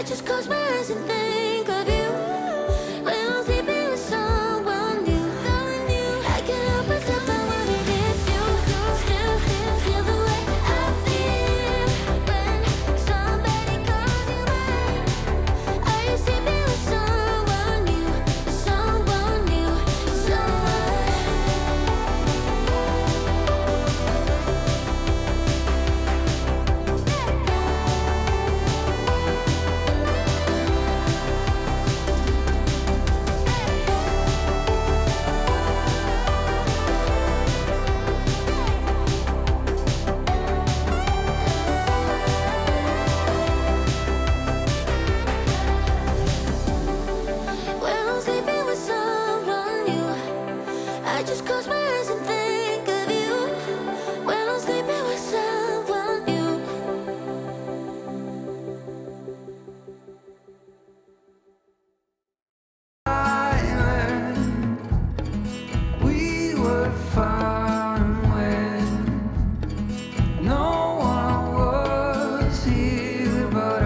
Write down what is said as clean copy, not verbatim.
I just close my eyes and think of you. When I'm sleeping with someone new, I can't help myself, I wanna hit you. Still feel the way I feel when somebody calls you mine. Are you sleeping with someone new? Someone new, when I'm sleeping with someone new, I just close my eyes and think of you. When I'm sleeping with someone new. We were fine when no one was here, but